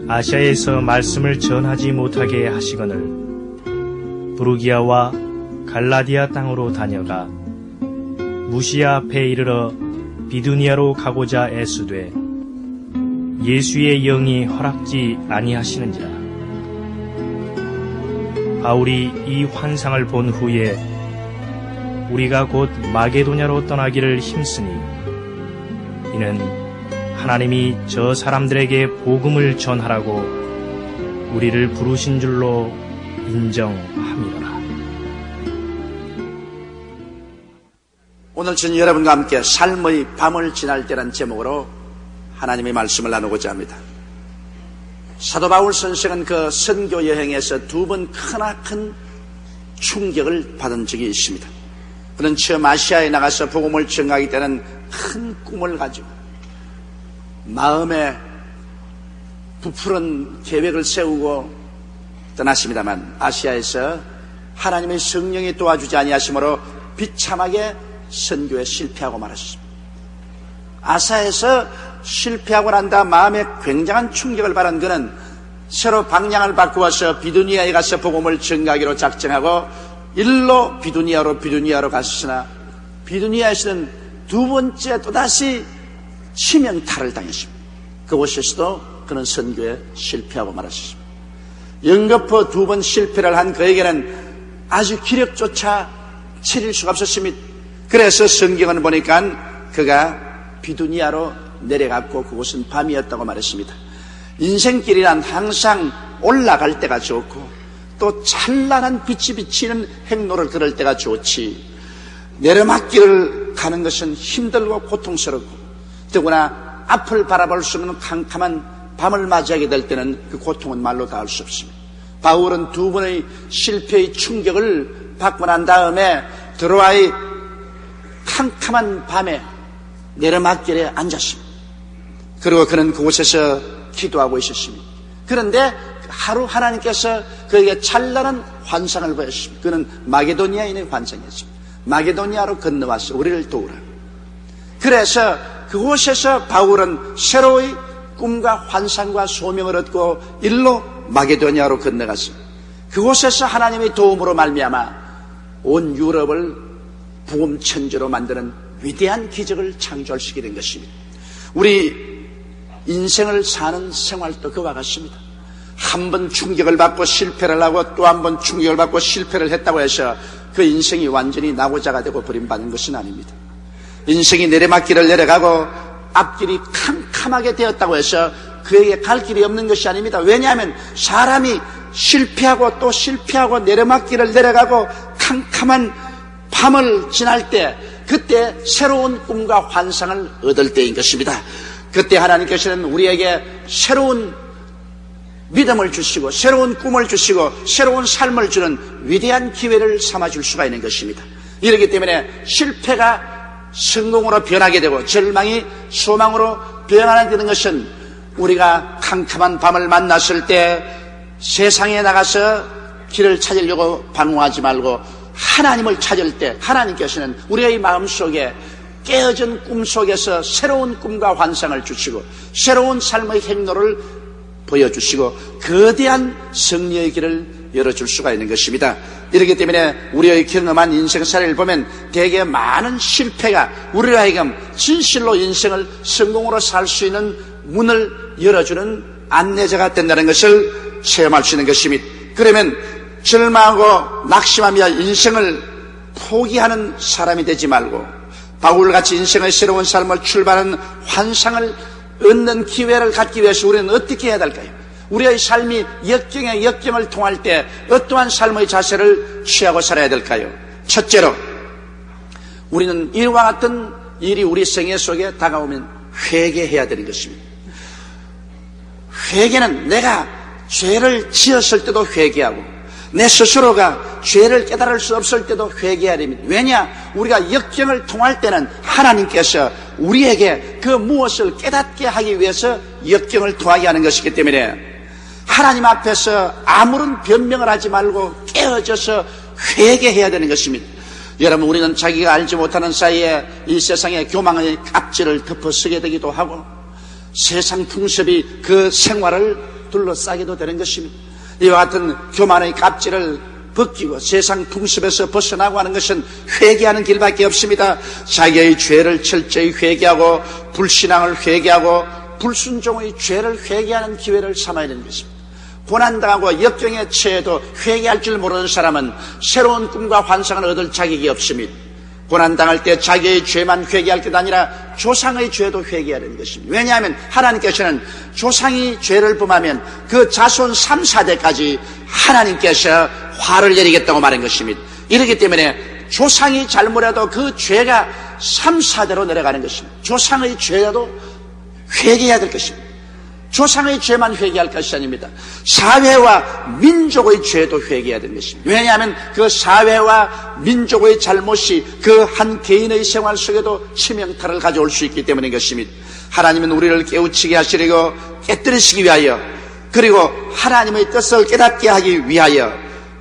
아시아에서 말씀을 전하지 못하게 하시거늘 부르기아와 갈라디아 땅으로 다녀가 무시아 앞에 이르러 비두니아로 가고자 애쓰되 예수의 영이 허락지 아니하시는지라. 바울이 이 환상을 본 후에 우리가 곧 마게도냐로 떠나기를 힘쓰니 이는 하나님이 저 사람들에게 복음을 전하라고 우리를 부르신 줄로 인정함이로라. 오늘 저는 여러분과 함께 삶의 밤을 지날 때란 제목으로 하나님의 말씀을 나누고자 합니다. 사도 바울 선생은 그 선교 여행에서 두 번 크나큰 충격을 받은 적이 있습니다. 그는 처음 아시아에 나가서 복음을 전하기 때는 큰 꿈을 가지고 마음에 부풀은 계획을 세우고 떠났습니다만 아시아에서 하나님의 성령이 도와주지 아니하심으로 비참하게 선교에 실패하고 말았습니다. 아사에서 실패하고 난 다음 마음에 굉장한 충격을 받은 그는 새로 방향을 바꾸어서 비두니아에 가서 복음을 전하기로 작정하고 일로 비두니아로 갔으나 비두니아에서는 두 번째 또다시 치명타를 당했습니다. 그곳에서도 그는 선교에 실패하고 말았습니다. 연거푸 두 번 실패를 한 그에게는 아주 기력조차 차릴 수가 없었습니다. 그래서 성경을 보니까 그가 비두니아로 내려갔고 그곳은 밤이었다고 말했습니다. 인생길이란 항상 올라갈 때가 좋고 또 찬란한 빛이 비치는 행로를 걸을 때가 좋지 내려막길을 가는 것은 힘들고 고통스럽고 더구나 앞을 바라볼 수 없는 캄캄한 밤을 맞이하게 될 때는 그 고통은 말로 닿을 수 없습니다. 바울은 두 번의 실패의 충격을 받고 난 다음에 드로아의 캄캄한 밤에 내려막길에 앉았습니다. 그리고 그는 그곳에서 기도하고 있었습니다. 그런데 하루 하나님께서 그에게 찬란한 환상을 보였습니다. 그는 마게도니아인의 환상이었습니다. 마게도니아로 건너와서 우리를 도우라. 그래서 그곳에서 바울은 새로운 꿈과 환상과 소명을 얻고 일로 마게도니아로 건너갔습니다. 그곳에서 하나님의 도움으로 말미암아 온 유럽을 복음 천지로 만드는 위대한 기적을 창조할 수 있게 된 것입니다. 우리 인생을 사는 생활도 그와 같습니다. 한 번 충격을 받고 실패를 하고 또 한 번 충격을 받고 실패를 했다고 해서 그 인생이 완전히 나고자가 되고 버림받는 것은 아닙니다. 인생이 내리막길을 내려가고 앞길이 캄캄하게 되었다고 해서 그에게 갈 길이 없는 것이 아닙니다. 왜냐하면 사람이 실패하고 또 실패하고 내리막길을 내려가고 캄캄한 밤을 지날 때 그때 새로운 꿈과 환상을 얻을 때인 것입니다. 그때 하나님께서는 우리에게 새로운 믿음을 주시고 새로운 꿈을 주시고 새로운 삶을 주는 위대한 기회를 삼아줄 수가 있는 것입니다. 이렇기 때문에 실패가 성공으로 변하게 되고 절망이 소망으로 변하게 되는 것은 우리가 캄캄한 밤을 만났을 때 세상에 나가서 길을 찾으려고 방황하지 말고 하나님을 찾을 때 하나님께서는 우리의 마음속에 깨어진 꿈 속에서 새로운 꿈과 환상을 주시고 새로운 삶의 행로를 보여주시고 거대한 승리의 길을 열어줄 수가 있는 것입니다. 이렇기 때문에 우리의 경험한 인생사를 보면 대개 많은 실패가 우리로 하여금 진실로 인생을 성공으로 살 수 있는 문을 열어주는 안내자가 된다는 것을 체험할 수 있는 것입니다. 그러면 절망하고 낙심하며 인생을 포기하는 사람이 되지 말고 바울같이 인생의 새로운 삶을 출발하는 환상을 얻는 기회를 갖기 위해서 우리는 어떻게 해야 될까요? 우리의 삶이 역경에 역경을 통할 때 어떠한 삶의 자세를 취하고 살아야 될까요? 첫째로 우리는 이와 같은 일이 우리 생애 속에 다가오면 회개해야 되는 것입니다. 회개는 내가 죄를 지었을 때도 회개하고 내 스스로가 죄를 깨달을 수 없을 때도 회개해야 됩니다. 왜냐? 우리가 역경을 통할 때는 하나님께서 우리에게 그 무엇을 깨닫게 하기 위해서 역경을 통하게 하는 것이기 때문에 하나님 앞에서 아무런 변명을 하지 말고 깨어져서 회개해야 되는 것입니다. 여러분, 우리는 자기가 알지 못하는 사이에 이 세상의 교망의 앞질을 덮어쓰게 되기도 하고 세상 풍습이 그 생활을 둘러싸게도 되는 것입니다. 이와 같은 교만의 깝지를 벗기고 세상 풍습에서 벗어나고 하는 것은 회개하는 길밖에 없습니다. 자기의 죄를 철저히 회개하고 불신앙을 회개하고 불순종의 죄를 회개하는 기회를 삼아야 되는 것입니다. 고난당하고 역경에 처해도 회개할 줄 모르는 사람은 새로운 꿈과 환상을 얻을 자격이 없습니다. 고난당할 때 자기의 죄만 회개할 것 아니라 조상의 죄도 회개해야 되는 것입니다. 왜냐하면 하나님께서는 조상이 죄를 범하면 그 자손 3, 4대까지 하나님께서 화를 내리겠다고 말한 것입니다. 이렇기 때문에 조상이 잘못해도 그 죄가 3, 4대로 내려가는 것입니다. 조상의 죄라도 회개해야 될 것입니다. 조상의 죄만 회개할 것이 아닙니다. 사회와 민족의 죄도 회개해야 되는 것입니다. 왜냐하면 그 사회와 민족의 잘못이 그 한 개인의 생활 속에도 치명타를 가져올 수 있기 때문인 것입니다. 하나님은 우리를 깨우치게 하시려고 깨뜨리시기 위하여 그리고 하나님의 뜻을 깨닫게 하기 위하여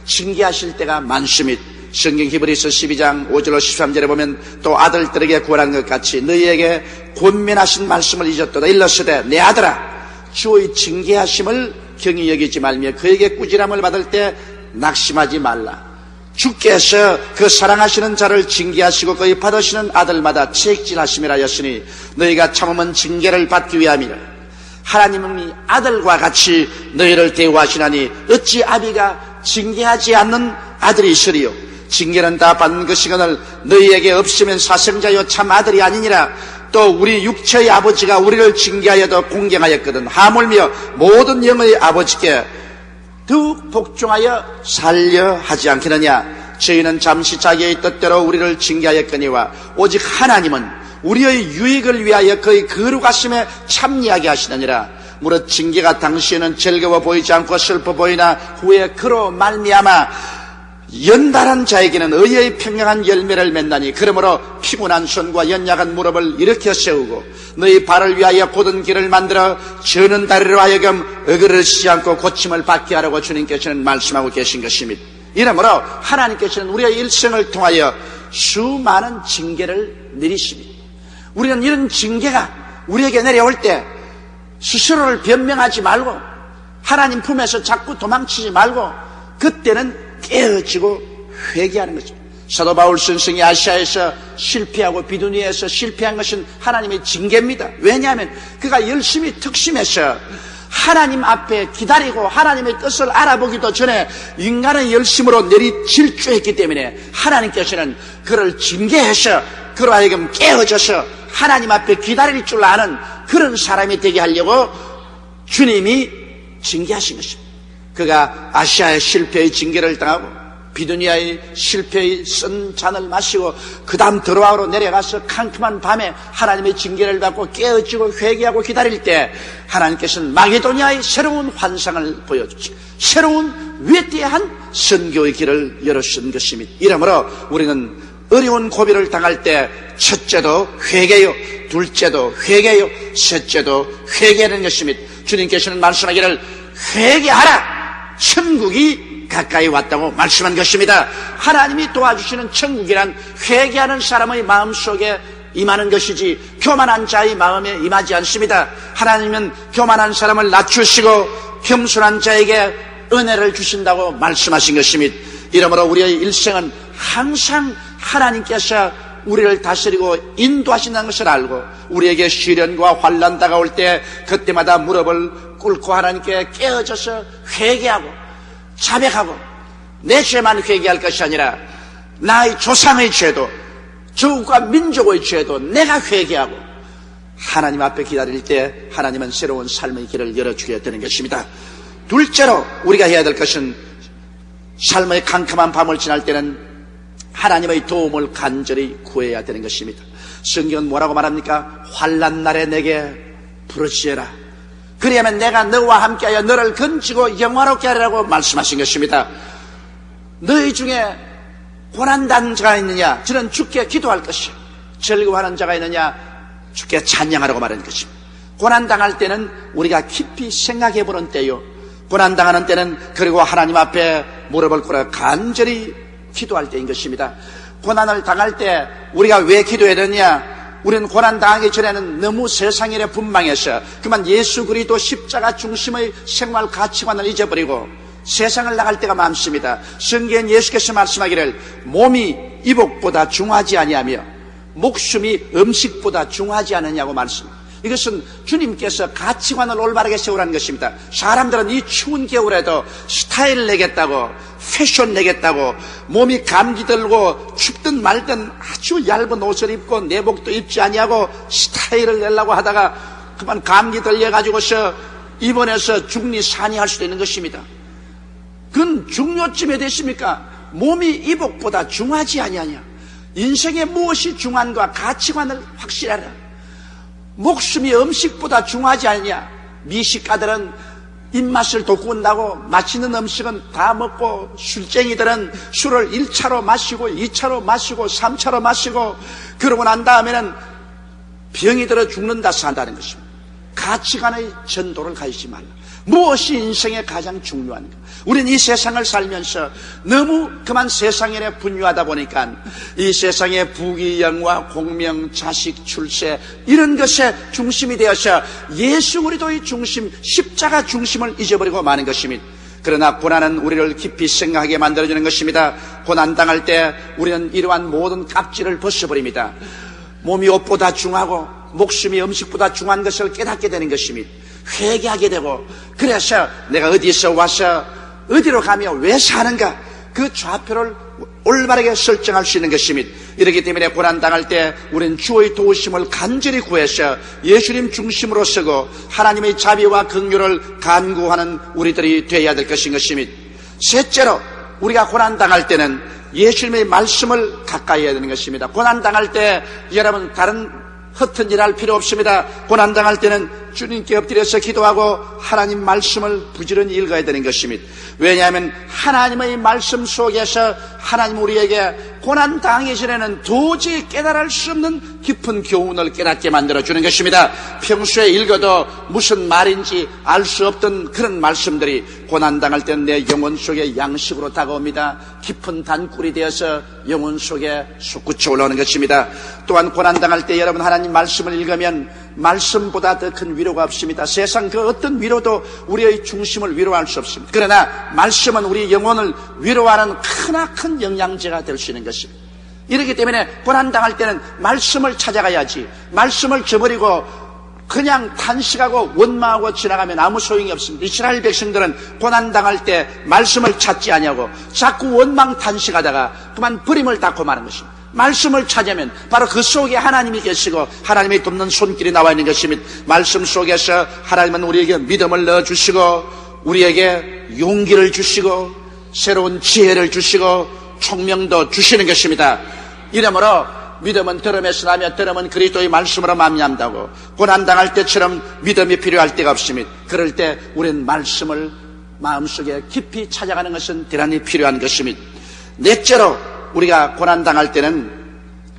징계하실 때가 많습니다. 성경 히브리서 12장 5절로 13절에 보면 또 아들들에게 구원한 것 같이 너희에게 권면하신 말씀을 잊었도다. 일렀으되 내 아들아 주의 징계하심을 경히 여기지 말며 그에게 꾸지람을 받을 때 낙심하지 말라. 주께서 그 사랑하시는 자를 징계하시고 그의 받으시는 아들마다 책질하심이라 하였으니 너희가 참으면 징계를 받기 위함이라. 하나님은 아들과 같이 너희를 대우하시나니 어찌 아비가 징계하지 않는 아들이 있으리요. 징계는 다 받는 것이거늘 너희에게 없으면 사생자여 참 아들이 아니니라. 또 우리 육체의 아버지가 우리를 징계하여도 공경하였거든 하물며 모든 영의 아버지께 더욱 복종하여 살려 하지 않겠느냐. 저희는 잠시 자기의 뜻대로 우리를 징계하였거니와 오직 하나님은 우리의 유익을 위하여 그의 거룩하심에 참여하게 하시느니라. 무릇 징계가 당시에는 즐거워 보이지 않고 슬퍼 보이나 후에 그로 말미암아 연달한 자에게는 의의 평강한 열매를 맺나니 그러므로 피곤한 손과 연약한 무릎을 일으켜 세우고 너희 발을 위하여 곧은 길을 만들어 저는 다리로 하여금 어그러지지 않고 고침을 받게 하라고 주님께서는 말씀하고 계신 것입니다. 이러므로 하나님께서는 우리의 일생을 통하여 수많은 징계를 내리십니다. 우리는 이런 징계가 우리에게 내려올 때 스스로를 변명하지 말고 하나님 품에서 자꾸 도망치지 말고 그때는 깨어지고 회개하는 거죠. 사도 바울 선생이 아시아에서 실패하고 비두니아에서 실패한 것은 하나님의 징계입니다. 왜냐하면 그가 열심히 특심해서 하나님 앞에 기다리고 하나님의 뜻을 알아보기도 전에 인간의 열심으로 내리질주했기 때문에 하나님께서는 그를 징계해서 그로 하여금 깨어져서 하나님 앞에 기다릴 줄 아는 그런 사람이 되게 하려고 주님이 징계하신 것입니다. 그가 아시아의 실패의 징계를 당하고 비두니아의 실패의 쓴 잔을 마시고 그 다음 드로아로 내려가서 캄캄한 밤에 하나님의 징계를 받고 깨어지고 회개하고 기다릴 때 하나님께서는 마게도니아의 새로운 환상을 보여주시고 새로운 위대한 선교의 길을 열어주신 것입니다. 이러므로 우리는 어려운 고비를 당할 때 첫째도 회개요, 둘째도 회개요, 셋째도 회개하는 것입니다. 주님께서는 말씀하기를 회개하라! 천국이 가까이 왔다고 말씀한 것입니다. 하나님이 도와주시는 천국이란 회개하는 사람의 마음속에 임하는 것이지 교만한 자의 마음에 임하지 않습니다. 하나님은 교만한 사람을 낮추시고 겸손한 자에게 은혜를 주신다고 말씀하신 것입니다. 이러므로 우리의 일생은 항상 하나님께서 우리를 다스리고 인도하신다는 것을 알고 우리에게 시련과 환난 다가올 때 그때마다 무릎을 꿇고 하나님께 깨어져서 회개하고 자백하고 내 죄만 회개할 것이 아니라 나의 조상의 죄도 조국과 민족의 죄도 내가 회개하고 하나님 앞에 기다릴 때 하나님은 새로운 삶의 길을 열어주게 되는 것입니다. 둘째로 우리가 해야 될 것은 삶의 캄캄한 밤을 지날 때는 하나님의 도움을 간절히 구해야 되는 것입니다. 성경은 뭐라고 말합니까? 환난 날에 내게 부르짖어라. 그리하면 내가 너와 함께하여 너를 건지고 영화롭게 하리라고 말씀하신 것입니다. 너희 중에 고난당한 자가 있느냐? 저는 주께 기도할 것이요. 즐거워하는 자가 있느냐? 주께 찬양하라고 말하는 것입니다. 고난당할 때는 우리가 깊이 생각해보는 때요. 고난당하는 때는 그리고 하나님 앞에 무릎을 꿇어 간절히 기도할 때인 것입니다. 고난을 당할 때 우리가 왜 기도해야 되느냐? 우리는 고난당하기 전에는 너무 세상 일에 분망해서 그만 예수 그리스도 십자가 중심의 생활 가치관을 잊어버리고 세상을 나갈 때가 많습니다. 성경엔 예수께서 말씀하기를 몸이 이복보다 중하지 아니하며 목숨이 음식보다 중하지 않느냐고 말씀합니다. 이것은 주님께서 가치관을 올바르게 세우라는 것입니다. 사람들은 이 추운 겨울에도 스타일 내겠다고, 패션 내겠다고, 몸이 감기 들고 춥든 말든 아주 얇은 옷을 입고 내복도 입지 아니하고 스타일을 내려고 하다가 그만 감기 들려가지고서 입원해서 죽니 사니 할 수도 있는 것입니다. 그건 중요쯤에 되십니까? 몸이 이복보다 중하지 아니하냐. 인생에 무엇이 중한가 가치관을 확실하라. 목숨이 음식보다 중하지 않냐. 미식가들은 입맛을 돋군다고 맛있는 음식은 다 먹고, 술쟁이들은 술을 1차로 마시고 2차로 마시고 3차로 마시고, 그러고 난 다음에는 병이 들어 죽는다 산다는 것입니다. 가치관의 전도를 가지지 말라. 무엇이 인생에 가장 중요한가? 우리는 이 세상을 살면서 너무 그만 세상에 분유하다 보니까 이 세상의 부귀영화, 공명, 자식, 출세 이런 것에 중심이 되어서 예수 그리스도의 중심, 십자가 중심을 잊어버리고 마는 것입니다. 그러나 고난은 우리를 깊이 생각하게 만들어주는 것입니다. 고난당할 때 우리는 이러한 모든 깝지를 벗어버립니다. 몸이 옷보다 중하고 목숨이 음식보다 중한 것을 깨닫게 되는 것입니다. 회개하게 되고, 그래서 내가 어디서 와서 어디로 가며 왜 사는가, 그 좌표를 올바르게 설정할 수 있는 것입니다. 이렇기 때문에 고난당할 때 우리는 주의 도우심을 간절히 구해서 예수님 중심으로 서고 하나님의 자비와 긍휼을 간구하는 우리들이 되어야 될 것인 것입니다. 셋째로, 우리가 고난당할 때는 예수님의 말씀을 가까이 해야 되는 것입니다. 고난당할 때 여러분 다른 허튼 일 할 필요 없습니다. 고난당할 때는 주님께 엎드려서 기도하고 하나님 말씀을 부지런히 읽어야 되는 것입니다. 왜냐하면 하나님의 말씀 속에서 하나님 우리에게 고난당하기 전에는 도저히 깨달을 수 없는 깊은 교훈을 깨닫게 만들어주는 것입니다. 평소에 읽어도 무슨 말인지 알 수 없던 그런 말씀들이 고난당할 때는 내 영혼 속에 양식으로 다가옵니다. 깊은 단꿀이 되어서 영혼 속에 솟구쳐 올라오는 것입니다. 또한 고난당할 때 여러분 하나님 말씀을 읽으면 말씀보다 더 큰 위로가 없습니다. 세상 그 어떤 위로도 우리의 중심을 위로할 수 없습니다. 그러나 말씀은 우리 영혼을 위로하는 크나큰 영양제가 될 수 있는 것입니다. 이렇기 때문에 고난당할 때는 말씀을 찾아가야지, 말씀을 저버리고 그냥 탄식하고 원망하고 지나가면 아무 소용이 없습니다. 이스라엘 백성들은 고난당할 때 말씀을 찾지 아니하고 자꾸 원망 탄식하다가 그만 버림을 닦고 마는 것입니다. 말씀을 찾으면 바로 그 속에 하나님이 계시고 하나님의 돕는 손길이 나와 있는 것입니다. 말씀 속에서 하나님은 우리에게 믿음을 넣어주시고 우리에게 용기를 주시고 새로운 지혜를 주시고 총명도 주시는 것입니다. 이러므로 믿음은 들음에서 나며 들음은 그리스도의 말씀으로 말미암다고, 고난당할 때처럼 믿음이 필요할 때가 없습니다. 그럴 때 우리는 말씀을 마음속에 깊이 찾아가는 것은 대단히 필요한 것입니다. 넷째로, 우리가 고난당할 때는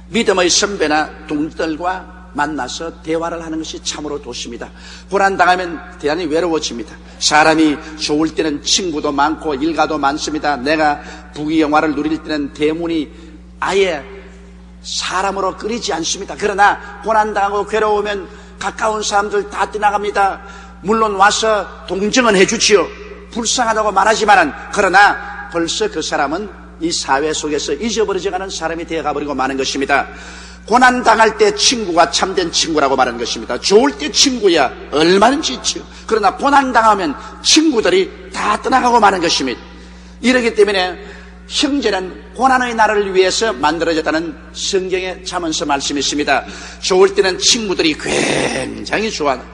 믿음의 선배나 동지들과 만나서 대화를 하는 것이 참으로 좋습니다. 고난당하면 대단히 외로워집니다. 사람이 좋을 때는 친구도 많고 일가도 많습니다. 내가 부귀영화를 누릴 때는 대문이 아예 사람으로 끊이지 않습니다. 그러나 고난당하고 괴로우면 가까운 사람들 다 떠나갑니다. 물론 와서 동정은 해주지요. 불쌍하다고 말하지만은, 그러나 벌써 그 사람은 이 사회 속에서 잊어버려져가는 사람이 되어가버리고 마는 것입니다. 고난당할 때 친구가 참된 친구라고 말하는 것입니다. 좋을 때 친구야 얼마든지 있지요. 그러나 고난당하면 친구들이 다 떠나가고 마는 것입니다. 이러기 때문에 형제는 고난의 날을 위해서 만들어졌다는 성경의 잠언서 말씀이 있습니다. 좋을 때는 친구들이 굉장히 좋아하는,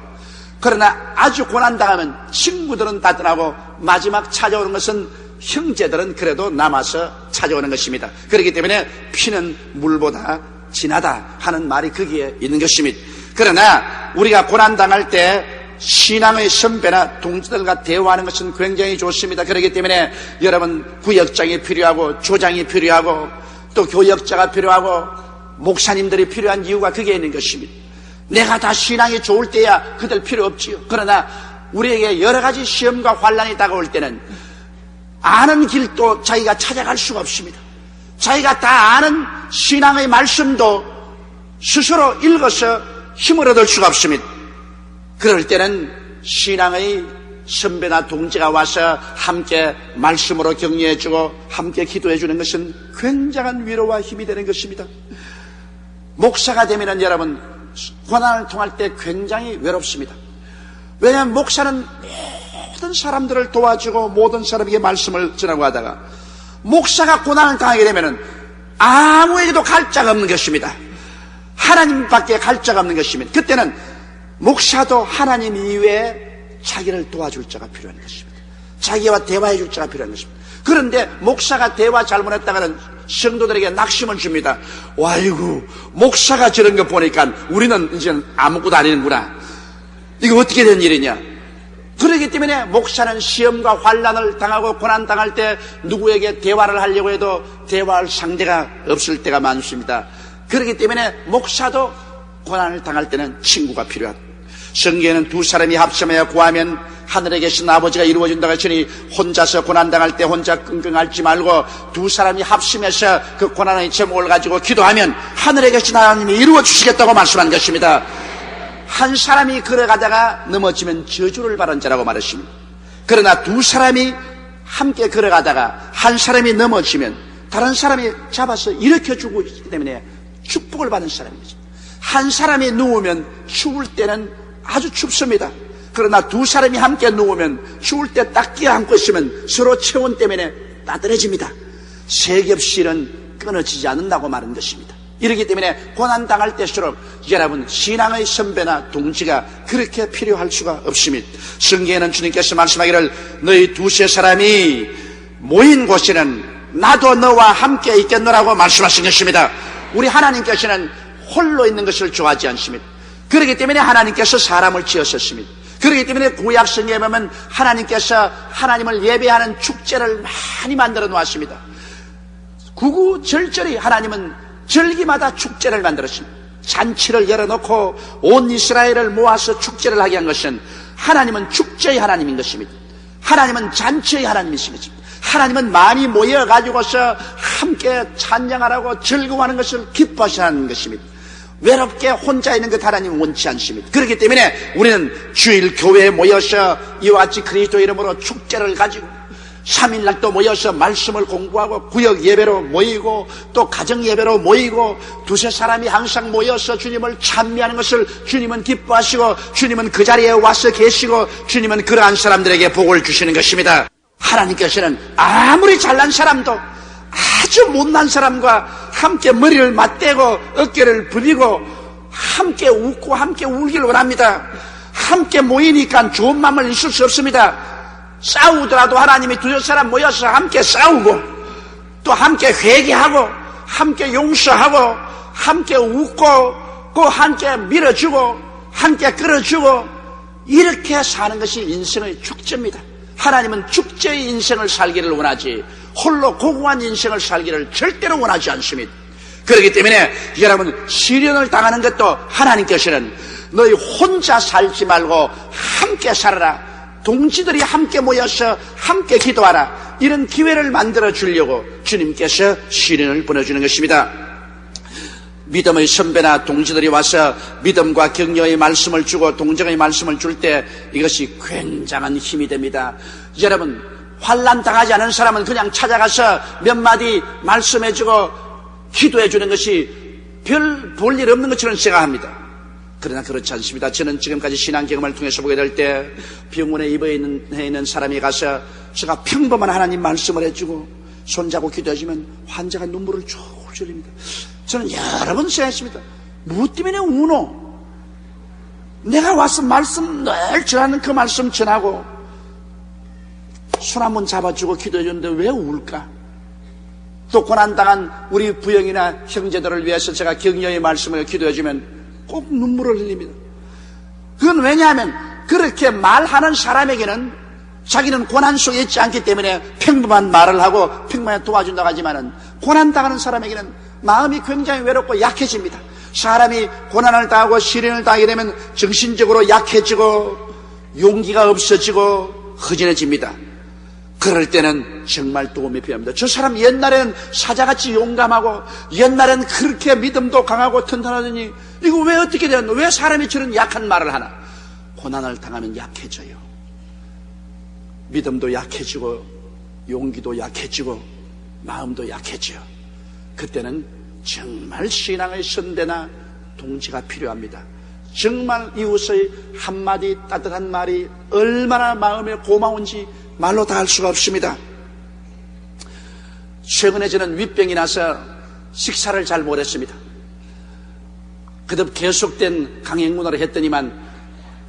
그러나 아주 고난당하면 친구들은 다 떠나고 마지막 찾아오는 것은 형제들은 그래도 남아서 찾아오는 것입니다. 그렇기 때문에 피는 물보다 진하다 하는 말이 거기에 있는 것입니다. 그러나 우리가 고난당할 때 신앙의 선배나 동지들과 대화하는 것은 굉장히 좋습니다. 그렇기 때문에 여러분 구역장이 필요하고 조장이 필요하고 또 교역자가 필요하고 목사님들이 필요한 이유가 거기에 있는 것입니다. 내가 다 신앙이 좋을 때야 그들 필요 없지요. 그러나 우리에게 여러 가지 시험과 환난이 다가올 때는 아는 길도 자기가 찾아갈 수가 없습니다. 자기가 다 아는 신앙의 말씀도 스스로 읽어서 힘을 얻을 수가 없습니다. 그럴 때는 신앙의 선배나 동지가 와서 함께 말씀으로 격려해주고 함께 기도해주는 것은 굉장한 위로와 힘이 되는 것입니다. 목사가 되면은 여러분 고난을 통할 때 굉장히 외롭습니다. 왜냐하면 목사는 모든 사람들을 도와주고 모든 사람에게 말씀을 전하고 하다가 목사가 고난을 당하게 되면은 아무에게도 갈 자가 없는 것입니다. 하나님밖에 갈 자가 없는 것입니다. 그때는 목사도 하나님 이외에 자기를 도와줄 자가 필요한 것입니다. 자기와 대화해 줄 자가 필요한 것입니다. 그런데 목사가 대화 잘못했다가는 성도들에게 낙심을 줍니다. 와이고 목사가 저런 거 보니까 우리는 이제 아무것도 아니는구나. 이거 어떻게 된 일이냐. 그렇기 때문에 목사는 시험과 환난을 당하고 고난당할 때 누구에게 대화를 하려고 해도 대화할 상대가 없을 때가 많습니다. 그렇기 때문에 목사도 고난을 당할 때는 친구가 필요합니다. 성경에는 두 사람이 합심하여 구하면 하늘에 계신 아버지가 이루어진다고 하시니 혼자서 고난당할 때 혼자 끙끙 앓지 말고 두 사람이 합심해서 그 고난의 제목을 가지고 기도하면 하늘에 계신 하나님이 이루어 주시겠다고 말씀한 것입니다. 한 사람이 걸어가다가 넘어지면 저주를 받은 자라고 말했습니다. 그러나 두 사람이 함께 걸어가다가 한 사람이 넘어지면 다른 사람이 잡아서 일으켜주고 있기 때문에 축복을 받은 사람이죠. 한 사람이 누우면 추울 때는 아주 춥습니다. 그러나 두 사람이 함께 누우면 추울 때 딱 끼어안고 있으면 서로 체온 때문에 따뜻해집니다. 세겹실은 끊어지지 않는다고 말한 것입니다. 이렇기 때문에 고난당할 때일수록 여러분 신앙의 선배나 동지가 그렇게 필요할 수가 없습니다. 성경에는 주님께서 말씀하기를 너희 두세 사람이 모인 곳에는 나도 너와 함께 있겠노라고 말씀하신 것입니다. 우리 하나님께서는 홀로 있는 것을 좋아하지 않습니다. 그렇기 때문에 하나님께서 사람을 지으셨습니다. 그렇기 때문에 구약 성경에 보면 하나님께서 하나님을 예배하는 축제를 많이 만들어 놓았습니다. 구구절절히 하나님은 절기마다 축제를 만들었습니다. 잔치를 열어놓고 온 이스라엘을 모아서 축제를 하게 한 것은 하나님은 축제의 하나님인 것입니다. 하나님은 잔치의 하나님이신 것입니다. 하나님은 많이 모여가지고서 함께 찬양하라고 즐거워하는 것을 기뻐하시는 것입니다. 외롭게 혼자 있는 것 하나님은 원치 않습니다. 그렇기 때문에 우리는 주일 교회에 모여서 이와 같이 그리스도 이름으로 축제를 가지고 3일날 또 모여서 말씀을 공부하고 구역 예배로 모이고 또 가정 예배로 모이고 두세 사람이 항상 모여서 주님을 찬미하는 것을 주님은 기뻐하시고 주님은 그 자리에 와서 계시고 주님은 그러한 사람들에게 복을 주시는 것입니다. 하나님께서는 아무리 잘난 사람도 아주 못난 사람과 함께 머리를 맞대고 어깨를 부비고 함께 웃고 함께 울기를 원합니다. 함께 모이니까 좋은 마음을 있을 수 없습니다. 싸우더라도 하나님이 두세 사람 모여서 함께 싸우고 또 함께 회개하고 함께 용서하고 함께 웃고 또 함께 밀어주고 함께 끌어주고 이렇게 사는 것이 인생의 축제입니다. 하나님은 축제의 인생을 살기를 원하지 홀로 고고한 인생을 살기를 절대로 원하지 않습니다. 그렇기 때문에 여러분 시련을 당하는 것도 하나님께서는 너희 혼자 살지 말고 함께 살아라. 동지들이 함께 모여서 함께 기도하라. 이런 기회를 만들어 주려고 주님께서 시련을 보내주는 것입니다. 믿음의 선배나 동지들이 와서 믿음과 격려의 말씀을 주고 동정의 말씀을 줄 때 이것이 굉장한 힘이 됩니다. 여러분 환난 당하지 않은 사람은 그냥 찾아가서 몇 마디 말씀해주고 기도해주는 것이 별 볼 일 없는 것처럼 생각합니다. 그러나 그렇지 않습니다. 저는 지금까지 신앙 경험을 통해서 보게 될 때 병원에 입원해 있는 사람이 가서 제가 평범한 하나님 말씀을 해주고 손잡고 기도해주면 환자가 눈물을 졸졸 흘립니다. 저는 여러 번 생각했습니다. 무엇 때문에 우노? 내가 와서 말씀 늘 전하는 그 말씀 전하고 손 한번 잡아주고 기도해주는데 왜 울까? 또 고난당한 우리 부영이나 형제들을 위해서 제가 격려의 말씀을 기도해주면 꼭 눈물을 흘립니다. 그건 왜냐하면 그렇게 말하는 사람에게는 자기는 고난 속에 있지 않기 때문에 평범한 말을 하고 평범하게 도와준다고 하지만은 고난당하는 사람에게는 마음이 굉장히 외롭고 약해집니다. 사람이 고난을 당하고 시련을 당하게 되면 정신적으로 약해지고 용기가 없어지고 허전해집니다. 그럴 때는 정말 도움이 필요합니다. 저 사람 옛날에는 사자같이 용감하고 옛날에는 그렇게 믿음도 강하고 튼튼하더니 이거 왜 어떻게 되었노? 왜 사람이 저런 약한 말을 하나? 고난을 당하면 약해져요. 믿음도 약해지고 용기도 약해지고 마음도 약해져요. 그때는 정말 신앙의 선대나 동지가 필요합니다. 정말 이웃의 한마디 따뜻한 말이 얼마나 마음에 고마운지 말로 다 할 수가 없습니다. 최근에 저는 윗병이 나서 식사를 잘 못했습니다. 그듭 계속된 강행군화를 했더니만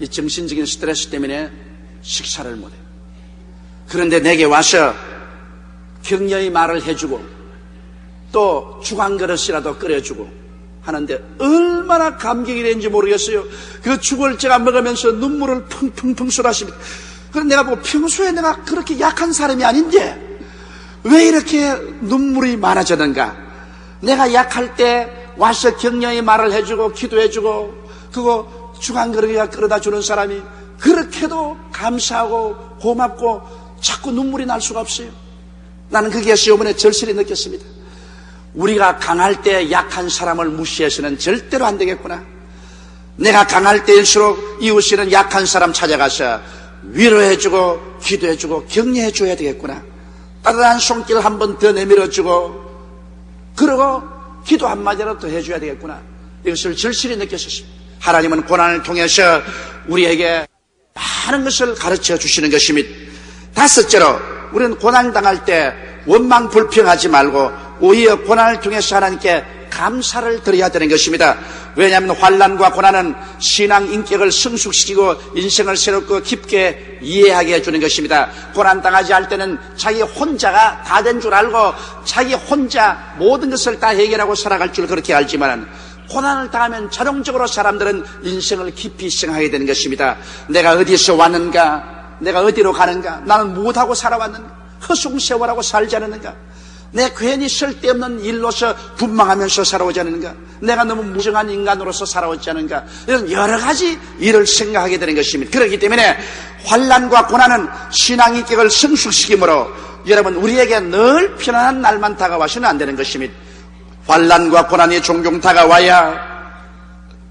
이 정신적인 스트레스 때문에 식사를 못해요. 그런데 내게 와서 격려의 말을 해주고 또 죽 한 그릇이라도 끓여주고 하는데 얼마나 감격이 되는지 모르겠어요. 그 죽을 제가 먹으면서 눈물을 펑펑펑 쏟았습니다. 그럼 내가 보고 평소에 내가 그렇게 약한 사람이 아닌데 왜 이렇게 눈물이 많아졌는가? 내가 약할 때 와서 격려의 말을 해주고 기도해주고 그거 죽 한 그릇이나 끓여다 주는 사람이 그렇게도 감사하고 고맙고 자꾸 눈물이 날 수가 없어요. 나는 그게 이번에 절실히 느꼈습니다. 우리가 강할 때 약한 사람을 무시해서는 절대로 안 되겠구나. 내가 강할 때일수록 이웃이는 약한 사람 찾아가서 위로해주고 기도해주고 격려해줘야 되겠구나. 따뜻한 손길 한 번 더 내밀어주고 그러고 기도 한마디라도 더 해줘야 되겠구나. 이것을 절실히 느꼈었습니다. 하나님은 고난을 통해서 우리에게 많은 것을 가르쳐 주시는 것입니다. 다섯째로 우리는 고난당할 때 원망 불평하지 말고 오히려 고난을 통해서 하나님께 감사를 드려야 되는 것입니다. 왜냐하면 환난과 고난은 신앙 인격을 성숙시키고 인생을 새롭고 깊게 이해하게 해주는 것입니다. 고난당하지 할 때는 자기 혼자가 다 된 줄 알고 자기 혼자 모든 것을 다 해결하고 살아갈 줄 그렇게 알지만 고난을 당하면 자동적으로 사람들은 인생을 깊이 생각하게 되는 것입니다. 내가 어디서 왔는가? 내가 어디로 가는가? 나는 무엇하고 살아왔는가? 허송세월하고 살지 않았는가? 내가 괜히 쓸데없는 일로서 분망하면서 살아오지 않는가? 내가 너무 무정한 인간으로서 살아오지 않는가? 이런 여러 가지 일을 생각하게 되는 것입니다. 그렇기 때문에 환난과 고난은 신앙 인격을 성숙시키므로 여러분 우리에게 늘 편안한 날만 다가와서는 안 되는 것입니다. 환난과 고난이 종종 다가와야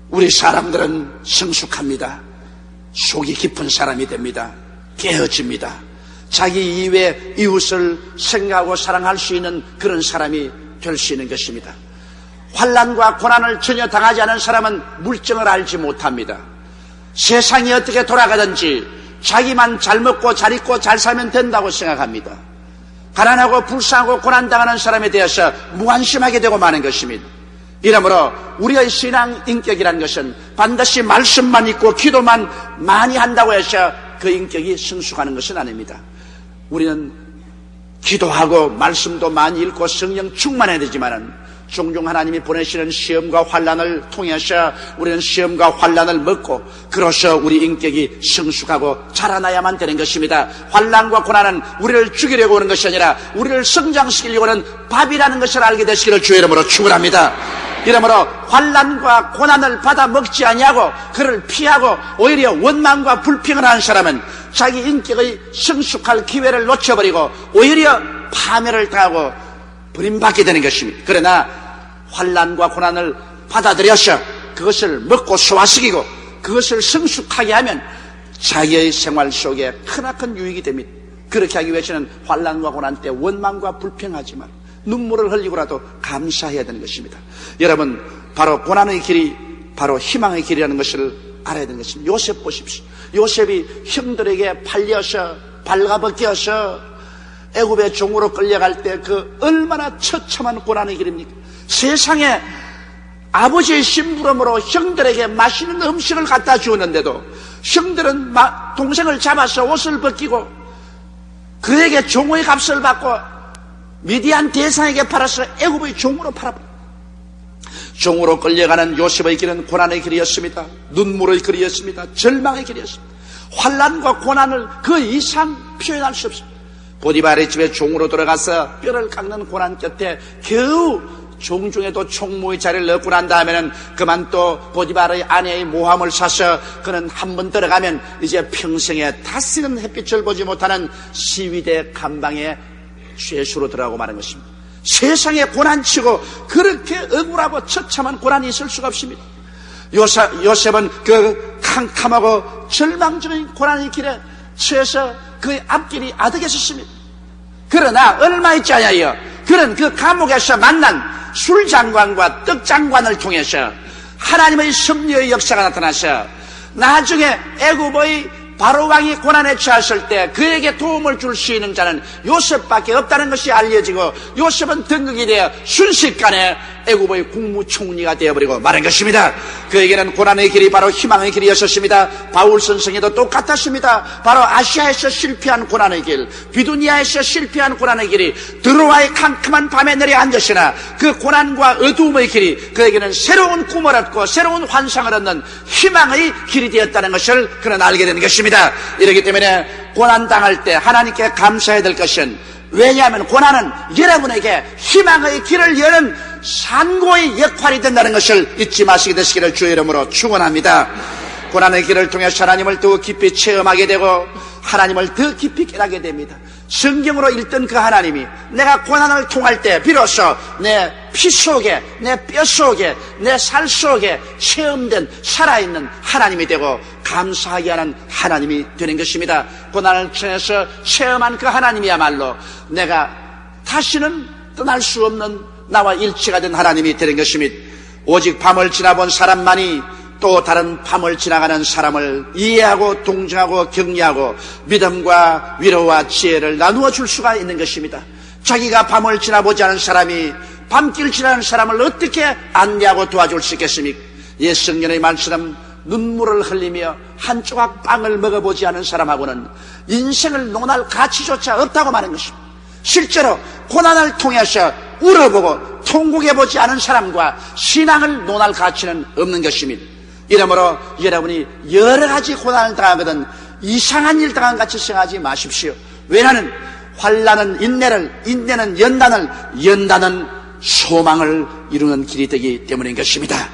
우리 사람들은 성숙합니다. 속이 깊은 사람이 됩니다. 깨어집니다. 자기 이외 이웃을 생각하고 사랑할 수 있는 그런 사람이 될 수 있는 것입니다. 환난과 고난을 전혀 당하지 않은 사람은 물정을 알지 못합니다. 세상이 어떻게 돌아가든지 자기만 잘 먹고 잘 입고 잘 살면 된다고 생각합니다. 가난하고 불쌍하고 고난당하는 사람에 대해서 무관심하게 되고 마는 것입니다. 이러므로 우리의 신앙 인격이라는 것은 반드시 말씀만 있고 기도만 많이 한다고 해서 그 인격이 성숙하는 것은 아닙니다. 우리는 기도하고 말씀도 많이 읽고 성령 충만해야 되지만 종종 하나님이 보내시는 시험과 환난을 통해서 우리는 시험과 환난을 먹고 그로서 우리 인격이 성숙하고 자라나야만 되는 것입니다. 환난과 고난은 우리를 죽이려고 하는 것이 아니라 우리를 성장시키려고 하는 밥이라는 것을 알게 되시기를 주의 이름으로 축원합니다. 이러므로 환난과 고난을 받아 먹지 아니하고 그를 피하고 오히려 원망과 불평을 하는 사람은 자기 인격의 성숙할 기회를 놓쳐버리고 오히려 파멸을 당하고 버림받게 되는 것입니다. 그러나 환난과 고난을 받아들여서 그것을 먹고 소화시키고 그것을 성숙하게 하면 자기의 생활 속에 크나큰 유익이 됩니다. 그렇게 하기 위해서는 환난과 고난 때 원망과 불평하지 말고 눈물을 흘리고라도 감사해야 되는 것입니다. 여러분, 바로 고난의 길이 바로 희망의 길이라는 것을 알아야 되는 것입니다. 요셉 보십시오. 요셉이 형들에게 팔려서 발가벗겨서 애굽의 종으로 끌려갈 때 그 얼마나 처참한 고난의 길입니까? 세상에 아버지의 심부름으로 형들에게 맛있는 음식을 갖다 주었는데도 형들은 동생을 잡아서 옷을 벗기고 그에게 종의 값을 받고 미디안 대상에게 팔아서 애굽의 종으로 팔아버렸습니다. 종으로 끌려가는 요셉의 길은 고난의 길이었습니다. 눈물의 길이었습니다. 절망의 길이었습니다. 환난과 고난을 그 이상 표현할 수 없습니다. 보디발의 집에 종으로 들어가서 뼈를 깎는 고난 끝에 겨우 종중에도 총무의 자리를 얻고 난 다음에는 그만 또 보디발의 아내의 모함을 사서 그는 한 번 들어가면 이제 평생에 다시는 햇빛을 보지 못하는 시위대 감방에 죄수로 들어가고 마는 것입니다. 세상에 고난치고 그렇게 억울하고 처참한 고난이 있을 수가 없습니다. 요셉은 그 캄캄하고 절망적인 고난의 길에 처해서 그의 앞길이 아득했었습니다. 그러나 얼마 있지 않아요. 그는 그 감옥에서 만난 술장관과 떡장관을 통해서 하나님의 섭리의 역사가 나타나서 나중에 애굽의 바로왕이 고난에 처했을 때 그에게 도움을 줄 수 있는 자는 요셉밖에 없다는 것이 알려지고 요셉은 등극이 되어 순식간에 애굽의 국무총리가 되어버리고 마는 것입니다. 그에게는 고난의 길이 바로 희망의 길이었습니다. 바울 선생에도 똑같았습니다. 바로 아시아에서 실패한 고난의 길, 비두니아에서 실패한 고난의 길이 드로아의 캄캄한 밤에 내려앉으시나 그 고난과 어두움의 길이 그에게는 새로운 꿈을 얻고 새로운 환상을 얻는 희망의 길이 되었다는 것을 그는 알게 되는 것입니다. 이렇기 때문에 고난당할 때 하나님께 감사해야 될 것은, 왜냐하면 고난은 여러분에게 희망의 길을 여는 산고의 역할이 된다는 것을 잊지 마시게 되시기를 주의 이름으로 축원합니다. 고난의 길을 통해서 하나님을 더 깊이 체험하게 되고 하나님을 더 깊이 깨닫게 됩니다. 성경으로 읽던 그 하나님이 내가 고난을 통할 때 비로소 내 피 속에, 내 뼈 속에, 내 살 속에 체험된 살아있는 하나님이 되고 감사하게 하는 하나님이 되는 것입니다. 고난을 통해서 체험한 그 하나님이야말로 내가 다시는 떠날 수 없는 나와 일치가 된 하나님이 되는 것입니다. 오직 밤을 지나본 사람만이 또 다른 밤을 지나가는 사람을 이해하고 동정하고 격려하고 믿음과 위로와 지혜를 나누어 줄 수가 있는 것입니다. 자기가 밤을 지나보지 않은 사람이 밤길 지나는 사람을 어떻게 안내하고 도와줄 수 있겠습니까? 옛 성경의 말처럼 눈물을 흘리며 한 조각 빵을 먹어보지 않은 사람하고는 인생을 논할 가치조차 없다고 말하는 것입니다. 실제로 고난을 통해서 울어보고 통곡해보지 않은 사람과 신앙을 논할 가치는 없는 것입니다. 이러므로 여러분이 여러 가지 고난을 당하거든 이상한 일 당한 같이 생각하지 마십시오. 왜냐하면 환난은 인내를, 인내는 연단을, 연단은 소망을 이루는 길이 되기 때문인 것입니다.